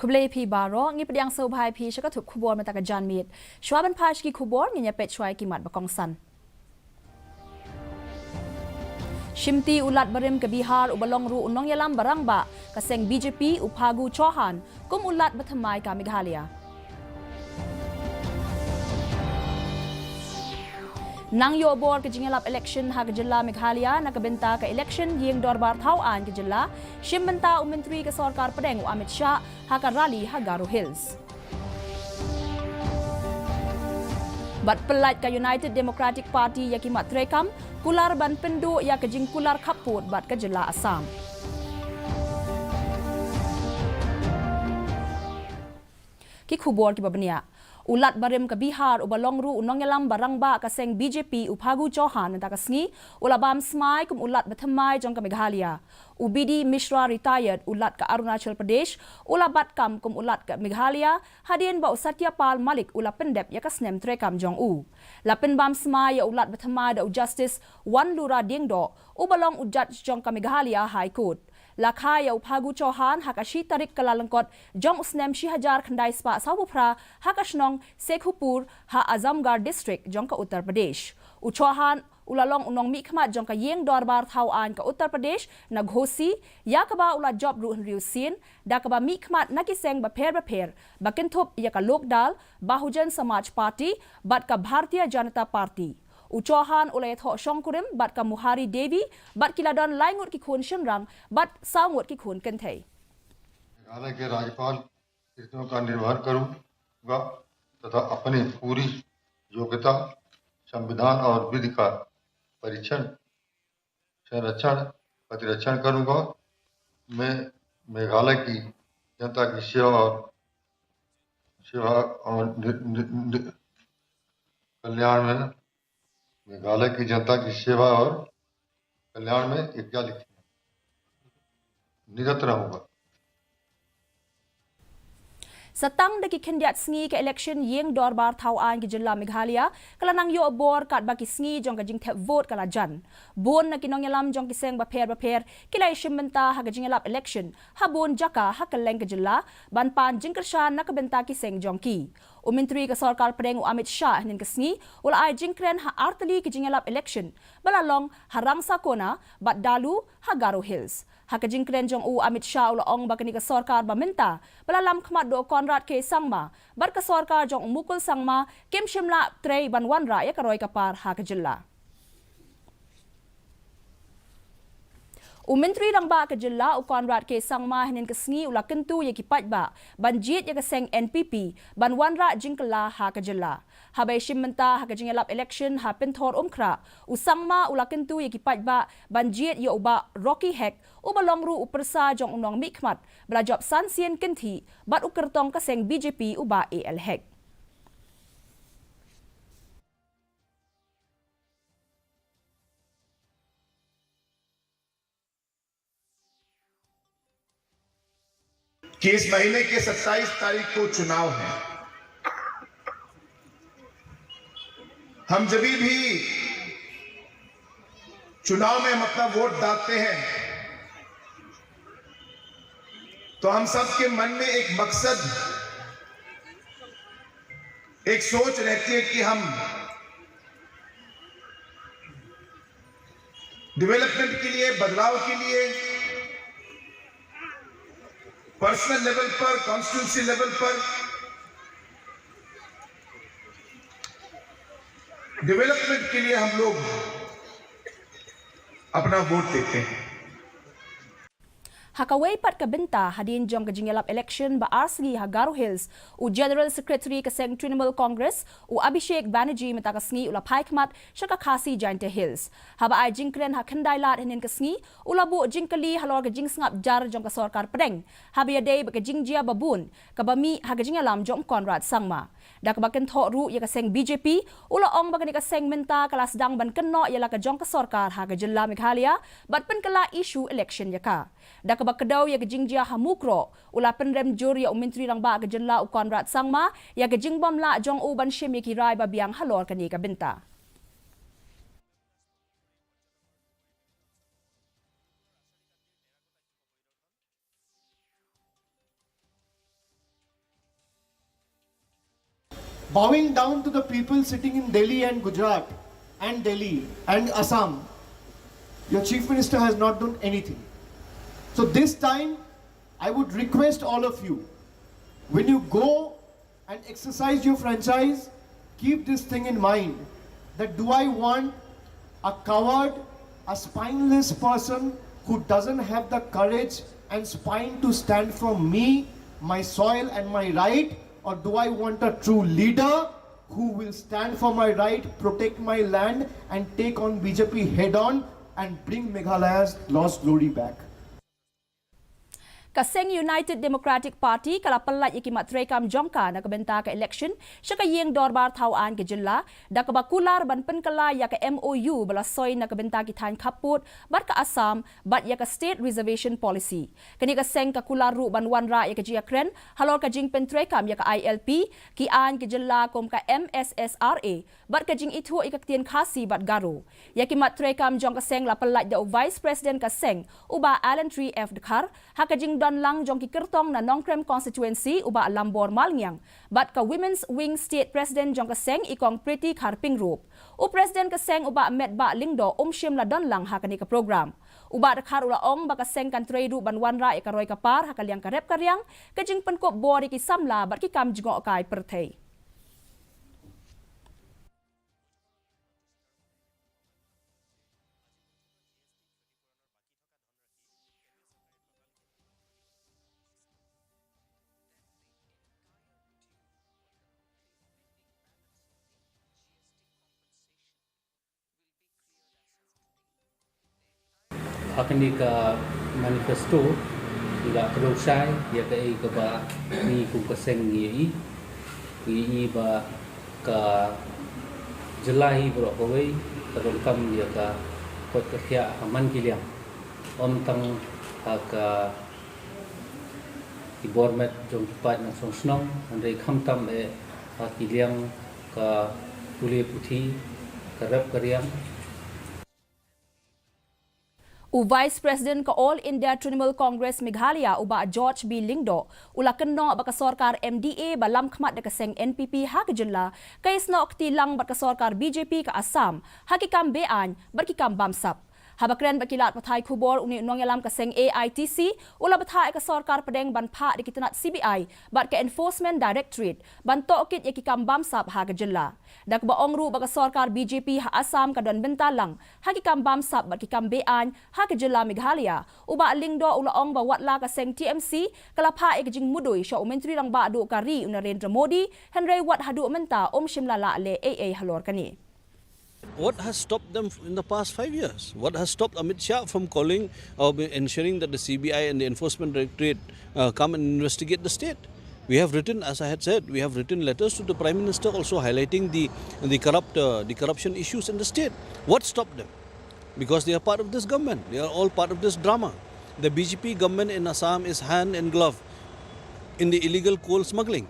Kublai pi baro ngi pediang sobhai pi shaka thup khubor mata ka janmit shwaban phash ki khubor ngi pet chwai ki mat bakong san Shimti ulat barim ke Bihar ubalong ru unong yalam barang ba kaseng BJP uphagu Chauhan kum ulat bathamai ka Meghalaya Nang yo bor ke jingalap election ha ke jilla Meghalaya nakabenta ka election yeng dorbar thauan ke jilla shimbenta menteri ke sarkar pedeng Amit Shah ha ka rally ha Garo Hills Bat pelat ka United Democratic Party ya kimat trekam kular ban pendu ya ke jing kular kaput bat ke jilla Assam Ki khubor ki babania Ulat barim ke Bihar ubalong ru unong yalam barang ba kaseng BJP uphagu Chauhan nta kasngi ulabam smai kum ulat bathamai jong ka Meghalaya UBD Mishra retired ulat ka Arunachal Pradesh ulabat kam kum ulat ka Meghalaya hadien ba Satyapal Malik ulap pendep ya kasnem trekam jong u lapin bam smai ya ulat bathamai da justice wan lura dingdo ubalong judge jong ka Meghalaya High Court Lakha ya uphagu Chauhan hakashi tarik kalalangkot jong usnem shihajar khandai spa sawupra hakashnong Sekhupur ha Azamgarh district jong ka Uttar Pradesh u Chauhan ulalong unong mi khmat jong ka yeng dorbar thauan ka Uttar Pradesh na ghosi ya ka ba ula job ru riu sin da ka ba mi khmat nakiseng ba pher bakinthop ya ka lokdal Bahujan Samaj Party bat ka Bharatiya Janata Party Chauhan ulay tho shongkurim bat ka Muhari Devi bat kiladon laingut ki khun shinrang bat saungut ki khun kenthei Meghalaya के राज्यपाल कृतियों का निर्वहन करूंगा तथा अपनी पूरी योग्यता संविधान और विधि का परीक्षण संरक्षण प्रतिरक्षण करूंगा मैं मेघालय की जनता की सेवा और कल्याण में मेघालय की जनता की सेवा और कल्याण में एक निरत रहूंगा Satang daki kendiat sngi ke election yeng dorbar thauan ki jilla Meghalaya kalanang yo bor kat baki sngi jong ka jing thep vote kala jan bon na kinong yalam jong ki seng ba pher kilai shimmenta ha ka jing yalap election ha bon jaka ha kaleng ke jilla ban pan jing kershan na ka benta ki seng jong ki Menteri ke sarkar pedeng Amit Shah nin ke sngi ul ai jing kren ha artali ki jing yalap election balalong harang sakona bat dalu ha Garo Hills ha ka jing kren jong Amit Shah ul ong bakani ke sarkar ba menta balalam khmat do Konrad ke sangma bar ka sarkar jong mukul sangma kem shimla trei ban wan ra ya karoi kapar ha ka jilla Menteri rang ba ke jilla Konrad ke sangma hinin ke sngi ula kentu ye ki pat ba banjit ya ke seng NPP ban wan ra jingkala ha ka jilla habai shimmenta ha ka jingalap election ha penthor umkhra usangma ula kentu ye ki pat ba banjit ye uba Rocky Hack ubalong ru upersa jong unong mikmat bla job sansien kenthi bat ukertong ka seng BJP uba AL Hack कि इस महीने के 27 तारीख को चुनाव है हम जब भी चुनाव में हम अपना वोट डालते हैं तो हम सबके मन में एक मकसद एक सोच रहती है कि हम डेवलपमेंट के लिए बदलाव के लिए पर्सनल लेवल पर कॉन्स्टिट्यूंसी लेवल पर डेवलपमेंट के लिए हम लोग अपना वोट देते हैं Hakaway pat ka benta hadin jong ka jingalap election ba arsgi ha Garo Hills u General Secretary ka seng Trinamool Congress u Abhishek Banerjee mata ka sngi ula phaikmat shaka KHASI Jainte Hills haba ai jingkren ha khandai lat hinin ka sngi ula bu jingkali halor ka jingsngap jar jong ka sarkar pedeng habi day ba ka jingjia babun ka bami ha ka jingalam jong Konrad sangma dak baken tho ru ya ka seng BJP ula ong ba ka seng menta kalas dang ban kenno ya la ka jong ka sarkar ha ka jilla Meghalaya bat pen kala issue election ya ka dak bakadaw ya jingjia hamukro ula penrem jur ya Menteri rang ba ka jilla u Konrad sangma ya ka jingbom la jong u ban shim ki rai ba biang halor kani ka benta bowing down to the people sitting in Delhi and Gujarat and Delhi and Assam. Your Chief Minister has not done anything. So this time, I would request all of you, when you go and exercise your franchise, keep this thing in mind, that do I want a coward, a spineless person who doesn't have the courage and spine to stand for me, my soil and my right, or do I want a true leader who will stand for my right, protect my land and take on BJP head on and bring Meghalaya's lost glory back? Kaseng United Democratic Party kalapalat ikimat trekam jongka na kabenta ka election siya kayeng dorbar tawaan ke jilla da kabakular ban penkala ya ka MOU balasoy na kabenta kitan kaput bat ka Assam bat ya ka state reservation policy kani kaseng ka kular ru ban wanra ya ka jiakren halor ka jing pen trekam ya ka ILP ki an ke jilla kom ka MSSRA bat ka jing itu ikaktien KHASI bat garo ya kimat trekam jong kaseng lapalat da Vice President kaseng uba Alan Tree F Dekar ha ka jing don lang jong ki kertong na Nongkrem constituency uba Lambor Malngiang bat ka Women's Wing State President jong kaseng ikong Pretty Karping Rup u President kaseng uba Met Ba Lingdo shim la don lang ha kani ka program uba Dekar ula ong ba kaseng kan tredu ban wanra ikaroy kapar ha kaliang karep karyang ka jing penkop bori ki samla bat ki kam jingo kai perthei akan di ka manifesto ila terusai dia ka ai ka ba ni ku kaseng ni ba ka jelai bro kawai terungkam dia ka kot kerja aman kiliang om tang ka ibormet jong pat na song snong andai kham tam kiliang ka tuli puthi karap karyang U Vice President ka All India Trinamool Congress Meghalaya uba George B. Lingdo ula kenno ba ka sorkar MDA ba lam khmat da kaseng NPP ha ka jilla kais no akti lang ba ka sorkar BJP ka Assam hakikam bean barkikam bamsap habakren bakilat pathai khubor uni nongyalam kaseng AITC ula bathai ka sorkar pedeng ban pha dikitanat CBI bat ka Enforcement Directorate ban tokit yakikam bamsap ha ka jilla dak ba ongru ba ka sorkar BJP ha Assam ka don bentalang hakikam bamsap bat kikam bean ha ka jilla Meghalaya uba Lingdo ula ong ba watla kaseng TMC kalapha ikjing mudoi sha umentri rang ba du kari Narendra Modi Henry wat hadu menta shimla la le AA halor kani. What has stopped them in the past 5 years? What has stopped Amit Shah from calling or ensuring that the CBI and the Enforcement Directorate come and investigate the state? We have written, as I had said, we have written letters to the Prime Minister also highlighting the corruption issues in the state. What stopped them? Because they are part of this government. They are all part of this drama. The BJP government in Assam is hand in glove in the illegal coal smuggling.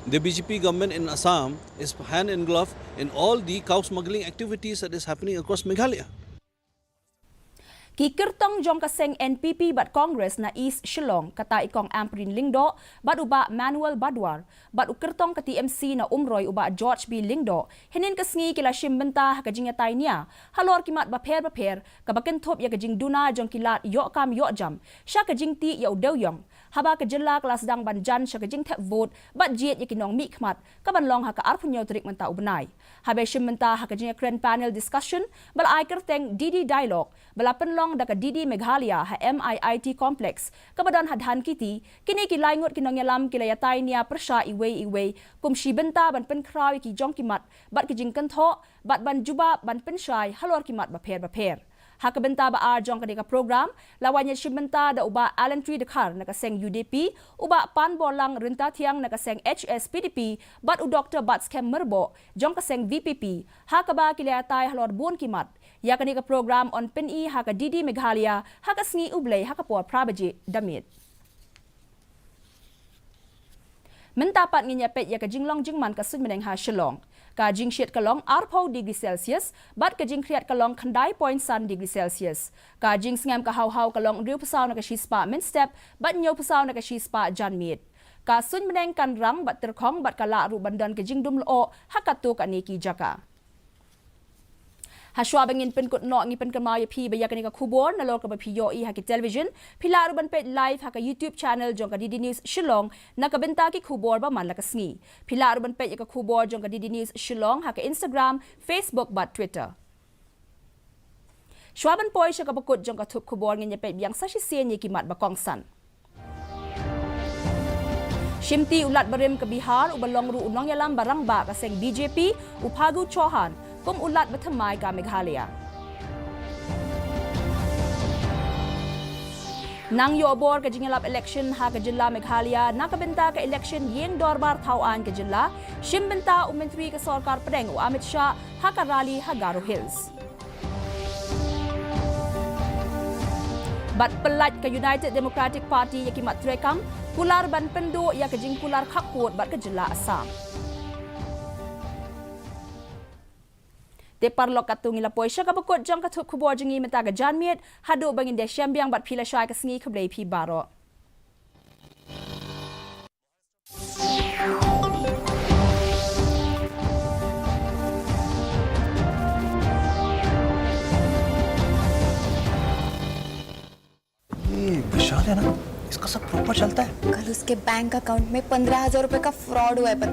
The BJP government in Assam is hand in glove in all the cow smuggling activities that is happening across Meghalaya. Ki kertong jong kaseng NPP bat Congress na East Shillong kata ikong Amprin Lingdo bat uba Manuel Badwar bat kertong ka TMC na umroy uba George B. Lingdo hinin kasngi kila shimbenta ka jingatay niya halor kimat baper kabaken top ya kajing duna jong kilat yo kam yo jam sya kajing ti ya udawyong haba ka jilla kelas dang banjan sya kajing tap vote bat jiet ya kinong mi khmat ka banlong ha ka arpunyo trik menta ubnai habe shimbenta ha kajing kren panel discussion bal ai kerteng DD dialogue bala penlong da ka DD Meghalaya ha MIIT complex kabadan hadhan kiti kini kilayngot kinongyalam kilayatay niya persya iway kumshi benta ban penkrawi ki jong kimat bat kijing kantho bat ban juba ban pensyai halor kimat baper hakabenta ba ar jong kadika program lawanya shibenta da uba Alan Tree Dekar nakaseng UDP uba pan bolang renta tiang nakaseng HSPDP bat u Dr. Batskem Merbo jong kaseng VPP hakaba kilayatay halor buon kimat ya kanika program on peni haka DD Meghalaya haka sngi ublay haka po prabaji damit mentapat nginyapet ya kajinglong jingman kasud meneng ha Shillong kajing syet kalong arpau degree Celsius bat kajing kriat kalong khandai point san degree Celsius kajing sngam ka hau kalong riu pasau na ka shispa min step bat nyo pasau na ka shispa janmit ka sun meneng kan rang bat terkhong bat kala ru bandan ke jingdum lo hakatu ka neki jaka Haswa bangin pen kut no ngi pen kamaya phi baya kani ka khubor na lor ka phi yo I ha ki television philar ban pet live ha ka YouTube channel jong ka DD News Shillong na ka benta ki khubor ba man la ka sngi philar ban pet ka khubor jong ka DD News Shillong ha ka Instagram Facebook ba Twitter Shwa ban poi sha ka bakut jong ka thup khubor ngi pet biang sa shi sen ye ki mat ba kong san Shimti ulat barim ke Bihar ubalong ru unong yalam barang ba ka seng BJP uphagu chohan kum ulat bathamai ka Meghalaya. Nang yo abor ka jingalap election ha ka jilla Meghalaya nakabenta ka election yeng dorbar thawan ka jilla shimbenta menteri ka sarkar pedeng Amit Shah ha ka rally ha Garo Hills. Bat pelat ka United Democratic Party yakimat trekam pular ban pendo ya ka jing pular khakput bat ka jilla Assam. Te parlok katung ila poisha ka bakot jang ka thup khubor jingi meta ga janmiet hadu bangin de syambiang bat phila shai ka sngi khablei phi baro ये विशाल है ना इसका सब प्रॉपर चलता है कल उसके bank account में 15,000 रुपए का फ्रॉड हुआ है पता